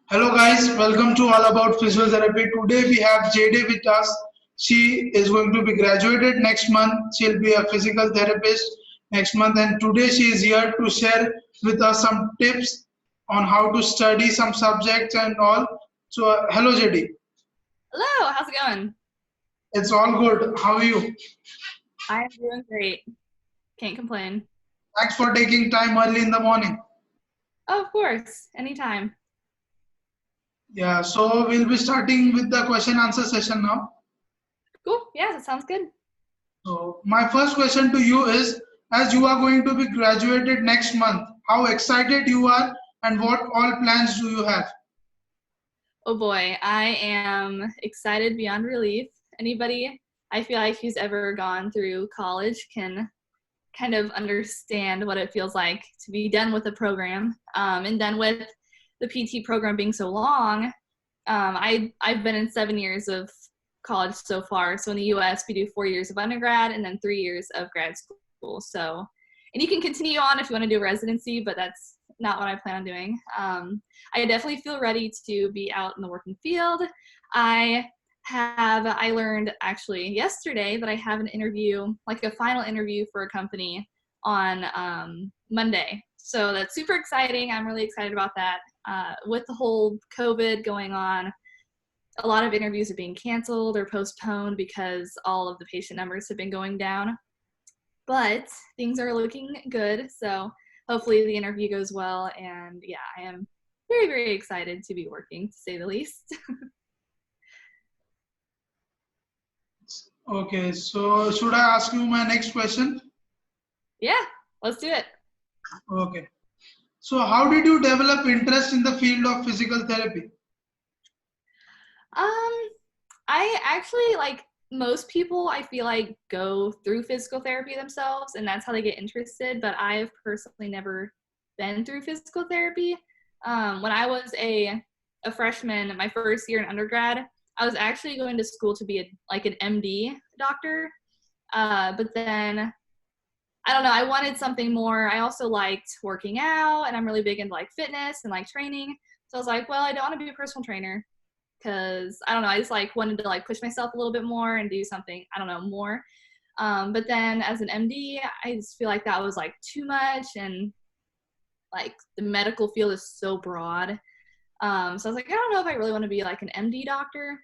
Hello guys, welcome to All About Physiotherapy. Today we have Jade with us. She is going to be graduated next month. She'll be a physical therapist next month, and today she is here to share with us some tips on how to study some subjects and all. So hello Jade. Hello, how's it going? It's all good. How are you? I'm doing great. Can't complain. Thanks for taking time early in the morning. Oh, of course, anytime. Yeah, so we'll be starting with the question answer session now. Cool, yeah, that sounds good. So my first question to you is, as you are going to be graduated next month, how excited you are and what all plans do you have? Oh boy, I am excited beyond relief. Anybody, I feel like who's ever gone through college can kind of understand what it feels like to be done with the program. And then with the PT program being so long, I've been in 7 years of college so far. So in the US, we do 4 years of undergrad and then 3 years of grad school. So, and you can continue on if you want to do residency, but that's not what I plan on doing. I definitely feel ready to be out in the working field. I learned actually yesterday that I have an interview, like a final interview for a company on Monday. So that's super exciting. I'm really excited about that. With the whole COVID going on, a lot of interviews are being canceled or postponed because all of the patient numbers have been going down. But things are looking good. So hopefully the interview goes well. And yeah, I am very, very excited to be working, to say the least. Okay, so should I ask you my next question? Yeah, let's do it. Okay. So how did you develop interest in the field of physical therapy? I actually, like most people, I feel like go through physical therapy themselves and that's how they get interested, but I have personally never been through physical therapy. When I was a freshman, my first year in undergrad, I was actually going to school to be an MD doctor. But then I don't know, I wanted something more. I also liked working out and I'm really big into like fitness and like training. So I was like, well, I don't want to be a personal trainer because I don't know, I just like wanted to like push myself a little bit more and do something, I don't know, more. But then as an MD, I just feel like that was like too much and like the medical field is so broad. So I was like, I don't know if I really want to be like an MD doctor.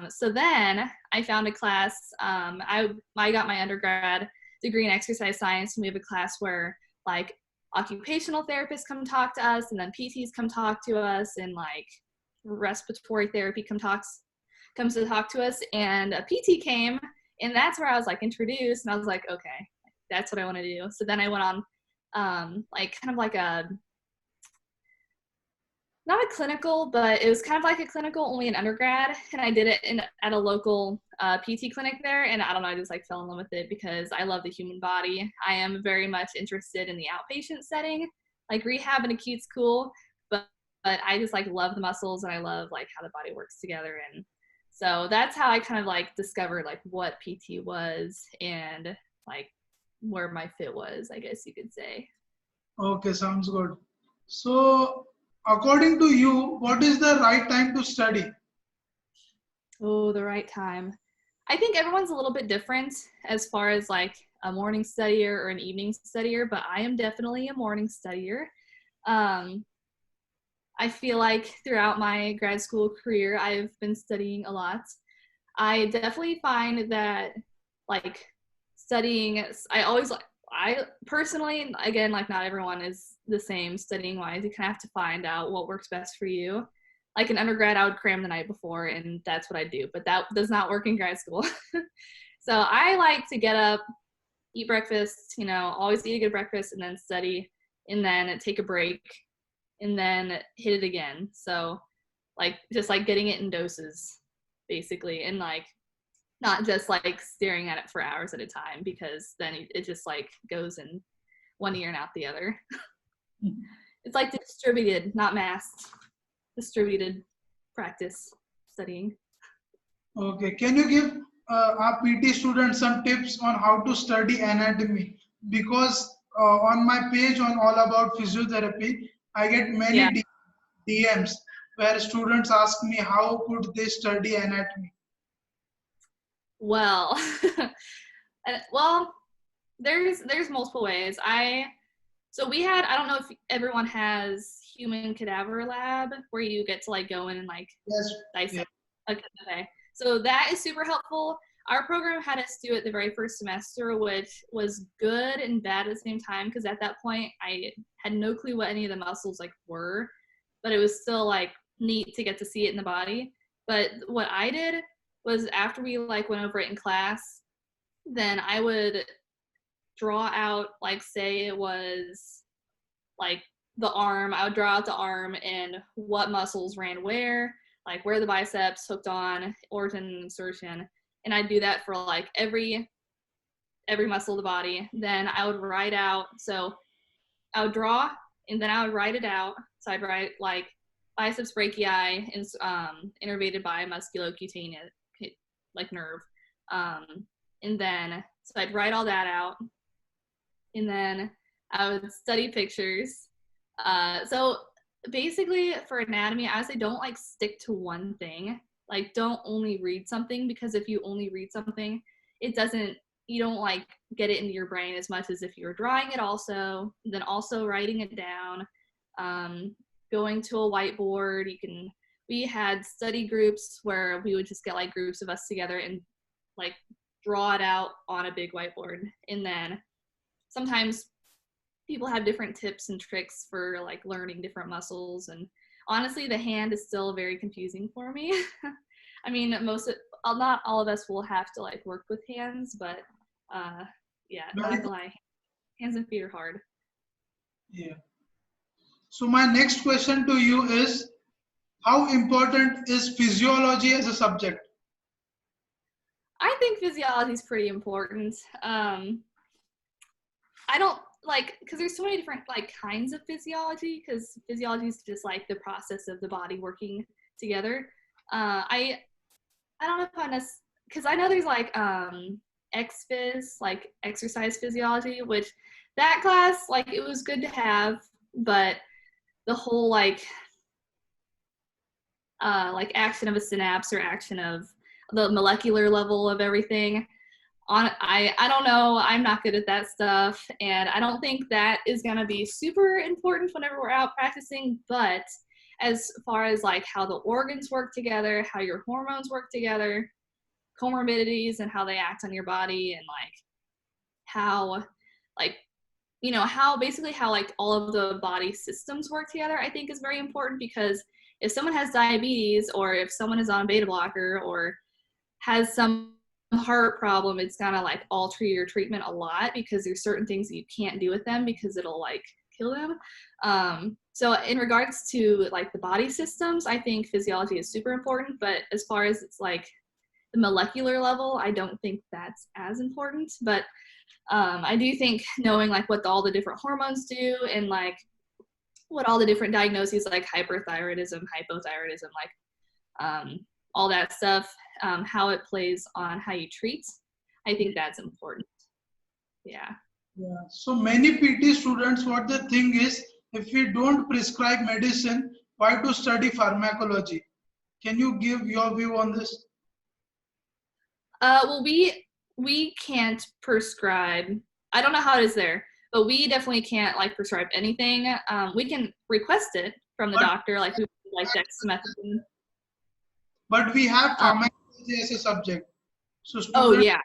So then I found a class. I got my undergrad degree in exercise science, and we have a class where like occupational therapists come talk to us, and then PTs come talk to us, and like respiratory therapy comes to talk to us. And a PT came, and that's where I was like introduced, and I was like, okay, that's what I want to do. So then I went on like kind of like a not a clinical, but it was kind of like a clinical only in undergrad, and I did it at a local PT clinic there, and I don't know, I just like fell in love with it because I love the human body. I am very much interested in the outpatient setting, like rehab and acute's cool, but I just like love the muscles and I love like how the body works together, and so that's how I kind of like discovered like what PT was and like where my fit was, I guess you could say. Okay, sounds good. So according to you, what is the right time to study? Oh, the right time. I think everyone's a little bit different as far as like a morning studier or an evening studier, but I am definitely a morning studier. Um, I feel like throughout my grad school career, I've been studying a lot. I definitely find that like studying, I personally, again, like not everyone is the same studying wise. You kind of have to find out what works best for you. Like in undergrad, I would cram the night before and that's what I do, but that does not work in grad school. So I like to get up, eat breakfast, always eat a good breakfast and then study and then take a break and then hit it again. So like just like getting it in doses basically, and like not just like staring at it for hours at a time because then it just like goes in one ear and out the other. It's like distributed, not massed, distributed practice studying. Okay, can you give our PT students some tips on how to study anatomy? Because on my page on All About Physiotherapy, I get Yeah. many DMs where students ask me how could they study anatomy. Well, well, there's multiple ways. So we had, I don't know if everyone has human cadaver lab where you get to like go in and like Yes. dissect. Yeah. Okay. So that is super helpful. Our program had us do it the very first semester, which was good and bad at the same time, because at that point I had no clue what any of the muscles like were, but it was still like neat to get to see it in the body. But what I did was after we like went over it in class, then I would draw out, like, say it was like the arm, I would draw out the arm and what muscles ran where, like where the biceps hooked on, origin insertion, and I'd do that for like every muscle of the body. Then I would write out, so I would draw and then I would write it out. So I'd write like biceps brachii is innervated by musculocutaneous like nerve, and then so I'd write all that out, and then I would study pictures. So basically for anatomy, I would say don't like stick to one thing. Like don't only read something, because if you only read something, you don't like get it into your brain as much as if you were drawing it also, then also writing it down, going to a whiteboard. We had study groups where we would just get like groups of us together and like draw it out on a big whiteboard. And then sometimes people have different tips and tricks for like learning different muscles, and honestly the hand is still very confusing for me. I mean, not all of us will have to like work with hands, but yeah, not gonna lie, hands and feet are hard. Yeah. So my next question to you is, how important is physiology as a subject? I think physiology is pretty important. I don't like, because there's so many different like kinds of physiology, because physiology is just like the process of the body working together. I don't know if I necessarily, because I know there's like exphys, like exercise physiology, which that class, like it was good to have, but the whole like action of a synapse or action of the molecular level of everything, I don't know, I'm not good at that stuff, and I don't think that is going to be super important whenever we're out practicing. But as far as like how the organs work together, how your hormones work together, comorbidities and how they act on your body, and like how like how basically how like all of the body systems work together, I think is very important. Because if someone has diabetes, or if someone is on beta blocker, or has some heart problem, it's gonna like alter your treatment a lot, because there's certain things that you can't do with them because it'll like kill them. So in regards to like the body systems, I think physiology is super important, but as far as it's like the molecular level, I don't think that's as important. But I do think knowing like what all the different hormones do, and like what all the different diagnoses like hyperthyroidism, hypothyroidism, like all that stuff, how it plays on how you treat, I think that's important. Yeah. Yeah. So many PT students, what they think is, if we don't prescribe medicine, why to study pharmacology? Can you give your view on this? Well, we can't prescribe. I don't know how it is there, but we definitely can't like prescribe anything. We can request it from the doctor, like who like dexamethasone. But we have pharmacology as a subject. So Oh students, yeah,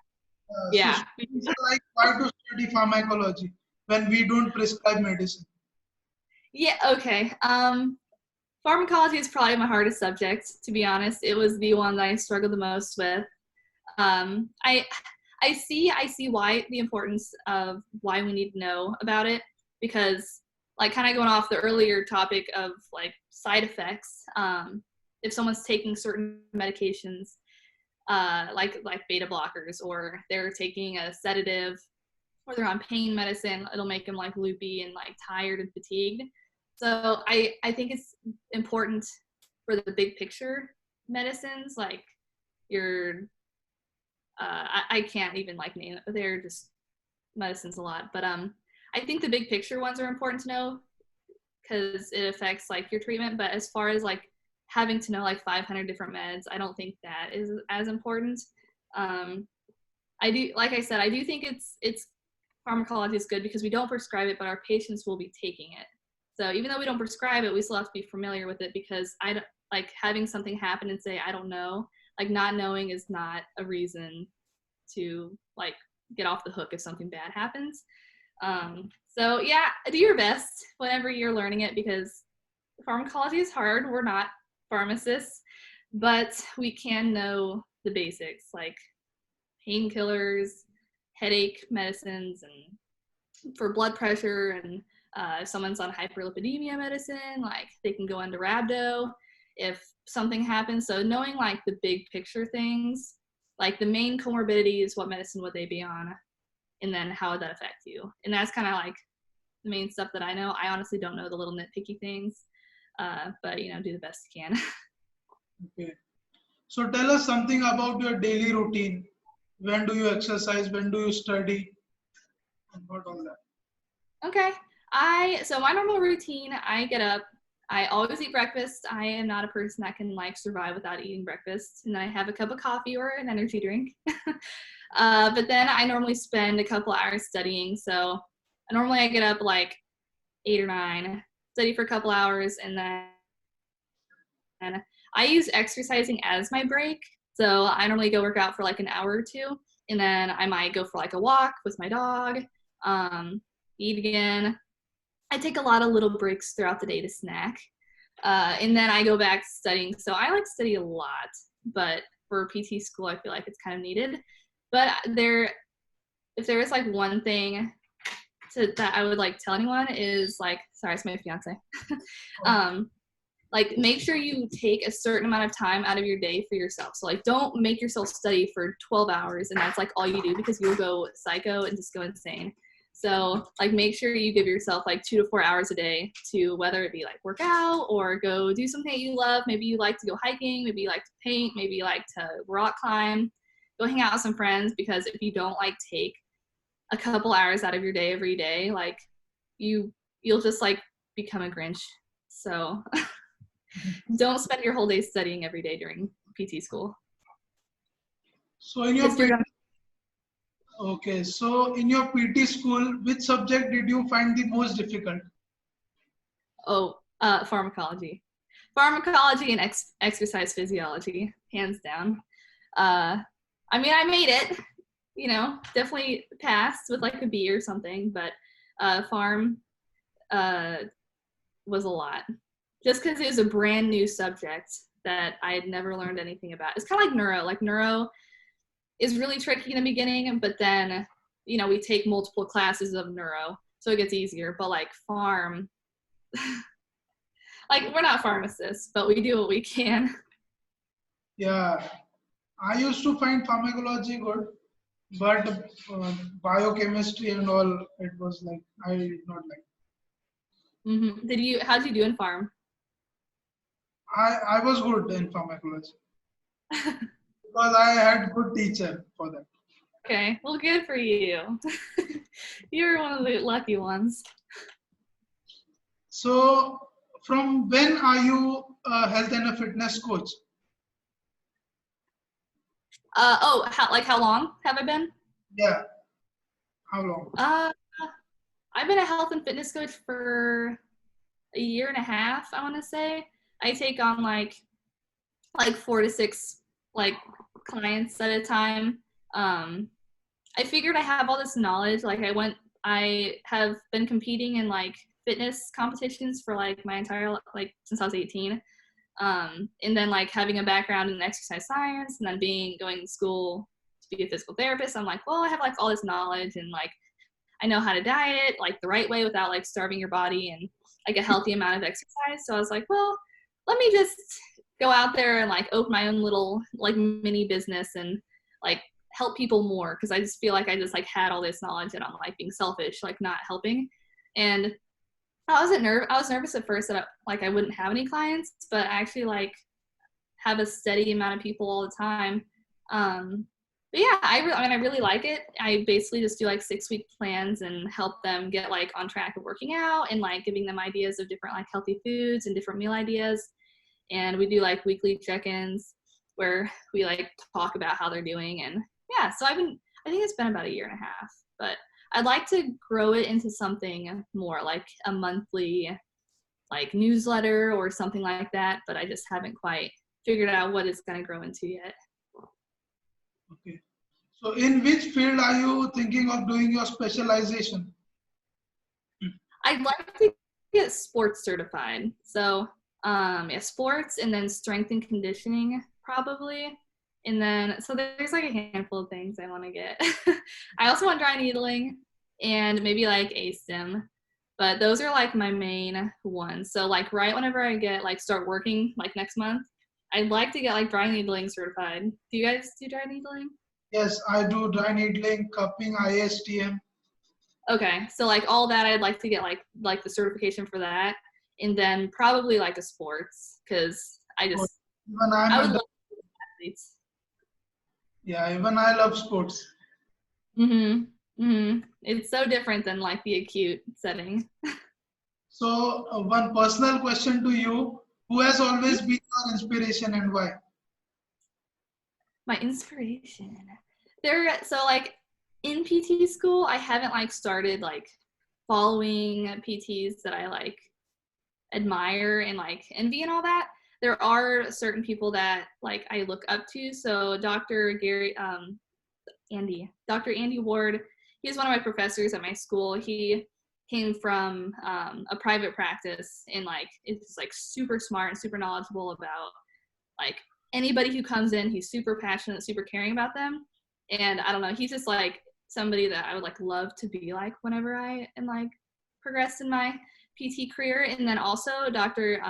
so yeah. students are like, why to study pharmacology when we don't prescribe medicine? Yeah, okay. Pharmacology is probably my hardest subject, to be honest. It was the one that I struggled the most with. I see why the importance of why we need to know about it, because like kind of going off the earlier topic of like side effects, if someone's taking certain medications, like beta blockers, or they're taking a sedative, or they're on pain medicine, it'll make them like loopy and like tired and fatigued. So I think it's important for the big picture medicines, like your I can't even like name it, but they're just medicines a lot. But I think the big picture ones are important to know, because it affects like your treatment. But as far as like having to know like 500 different meds. I don't think that is as important. I do, like I said, I do think it's pharmacology is good because we don't prescribe it, but our patients will be taking it. So even though we don't prescribe it, we still have to be familiar with it, because I don't like having something happen and say I don't know. Like, not knowing is not a reason to like get off the hook if something bad happens. So yeah, do your best whenever you're learning it, because pharmacology is hard. We're not pharmacists, but we can know the basics like painkillers, headache medicines, and for blood pressure, and if someone's on hyperlipidemia medicine, like they can go into rhabdo if something happens. So knowing like the big picture things, like the main comorbidities, what medicine would they be on, and then how would that affect you? And that's kind of like the main stuff that I know. I honestly don't know the little nitpicky things, but you know, do the best you can. Okay. So tell us something about your daily routine. When do you exercise? When do you study? And what all that? Okay. So my normal routine, I get up, I always eat breakfast. I am not a person that can like survive without eating breakfast. And then I have a cup of coffee or an energy drink. But then I normally spend a couple hours studying. So normally I get up like 8 or 9, study for a couple hours, and then I use exercising as my break. So I normally go work out for like an hour or 2, and then I might go for like a walk with my dog, eat again. I take a lot of little breaks throughout the day to snack. And then I go back studying. So I like study a lot, but for PT school, I feel like it's kind of needed. But if there is like one thing that I would like tell anyone is like, sorry, it's my fiance. Like make sure you take a certain amount of time out of your day for yourself. So like don't make yourself study for 12 hours and that's like all you do, because you'll go psycho and just go insane. So like make sure you give yourself like 2 to 4 hours a day to, whether it be like work out or go do something that you love. Maybe you like to go hiking, maybe you like to paint, maybe you like to rock climb, go hang out with some friends, because if you don't like take a couple hours out of your day every day, like you'll just like become a Grinch. So don't spend your whole day studying every day during PT school. So in your You're gonna, okay, so in your PT school, which subject did you find the most difficult? pharmacology. Pharmacology and exercise physiology, hands down. I mean, I made it, you know, definitely passed with like a B or something, but pharm was a lot. Just because it was a brand new subject that I had never learned anything about. It's kind of like neuro. Like neuro is really tricky in the beginning, but then, you know, we take multiple classes of neuro, so it gets easier. But like pharm, like we're not pharmacists, but we do what we can. Yeah, I used to find pharmacology good, but biochemistry and all, it was like, I did not like. How'd you do in pharm? I was good in pharmacology because I had good teacher for that. Okay, well, good for you. You're one of the lucky ones. So from when are you a health and a fitness coach? How long have I been? Yeah, how long? I've been a health and fitness coach for a year and a half, I want to say. I take on like 4 to 6 like clients at a time. I figured I have all this knowledge. Like I have been competing in like fitness competitions for like my entire, like since I was 18. And then like having a background in exercise science, and then going to school to be a physical therapist, I'm like, well, I have like all this knowledge, and like I know how to diet like the right way without like starving your body, and like a healthy amount of exercise. So I was like, well, let me just go out there and like open my own little like mini business and like help people more, because I just feel like I just like had all this knowledge and I'm like being selfish, like not helping. And I was nervous at first that I wouldn't have any clients, but I actually like have a steady amount of people all the time. But yeah, I really like it. I basically just do like 6-week plans and help them get like on track of working out, and like giving them ideas of different like healthy foods and different meal ideas. and we do like weekly check-ins where we like talk about how they're doing. And yeah, so I think it's been about a year and a half, but I'd like to grow it into something more like a monthly like newsletter or something like that, but I just haven't quite figured out what it's going to grow into yet. Okay. So in which field are you thinking of doing your specialization? I'd like to get sports certified. So yeah, sports and then strength and conditioning probably. And then, so there's like a handful of things I want to get. I also want dry needling and maybe like ASTM, but those are like my main ones. So like right whenever I get like start working like next month, I'd like to get like dry needling certified. Do you guys do dry needling? Yes, I do dry needling, cupping, ISTM. Okay, so like all that, I'd like to get like the certification for that, and then probably like a sports, because Even I would I'm a, love athletes. yeah, even I love sports. It's so different than like the acute setting. So one personal question to you: who has always been your inspiration and why? My inspiration. So like in PT school, I haven't like started like following PTs that I like admire and like envy and all that. There are certain people that like I look up to. So Dr. Andy Ward, he's one of my professors at my school. He came from a private practice and like is like super smart and super knowledgeable about like anybody who comes in. He's super passionate, super caring about them. And I don't know, he's just like somebody that I would like love to be like whenever I am like progressed in my PT career. And then also Dr.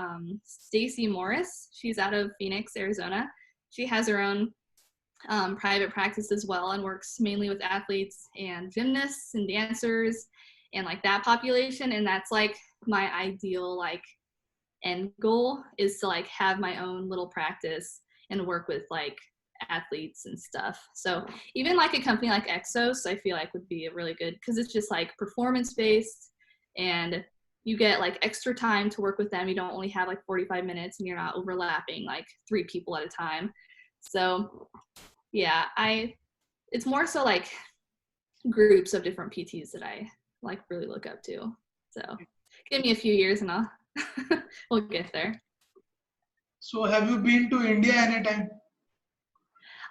Stacy Morris, she's out of Phoenix, Arizona. She has her own private practice as well and works mainly with athletes and gymnasts and dancers and like that population. And that's like my ideal like end goal, is to like have my own little practice and work with like athletes and stuff. So even like a company like Exos, I feel like would be a really good, because it's just like performance based and you get like extra time to work with them. You don't only have like 45 minutes and you're not overlapping like 3 people at a time. So yeah, it's more so like groups of different PTs that I like really look up to. So give me a few years and I'll we'll get there. So have you been to India anytime?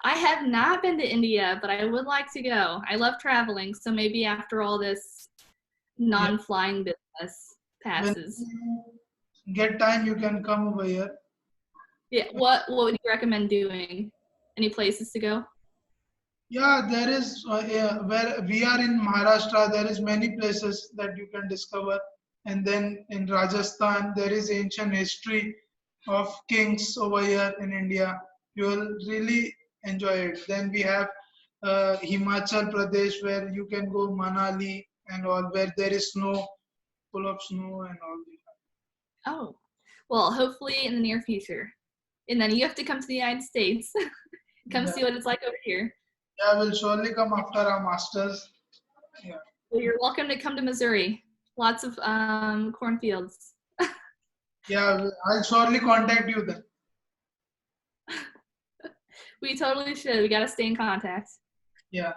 I have not been to India, but I would like to go. I love traveling, so maybe after all this Yeah. non-flying business When passes. you get time, you can come over here. Yeah, what would you recommend doing? Any places to go? Yeah, there is yeah, where we are in Maharashtra, there is many places that you can discover. And then in Rajasthan, there is ancient history of kings over here in India. You will really enjoy it. Then we have Himachal Pradesh, where you can go Manali and all, where there is snow, full of snow and all. Oh, well, hopefully in the near future. And then you have to come to the United States. Come Yeah, see what it's like over here. yeah, we'll surely come after our masters. Yeah. Well, you're welcome to come to Missouri. Lots of cornfields. Yeah, I'll surely contact you then. We totally should. We got to stay in contact. Yeah.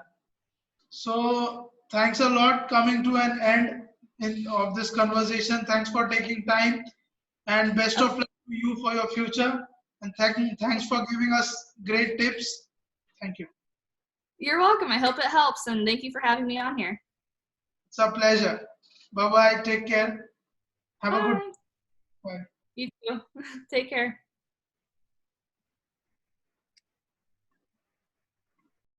So thanks a lot coming to an end of this conversation. Thanks for taking time and best of luck to you for your future. And thanks for giving us great tips. Thank you. You're welcome. I hope it helps. And thank you for having me on here. It's a pleasure. Bye bye. Take care. Have a good Bye. bye. You too. Take care.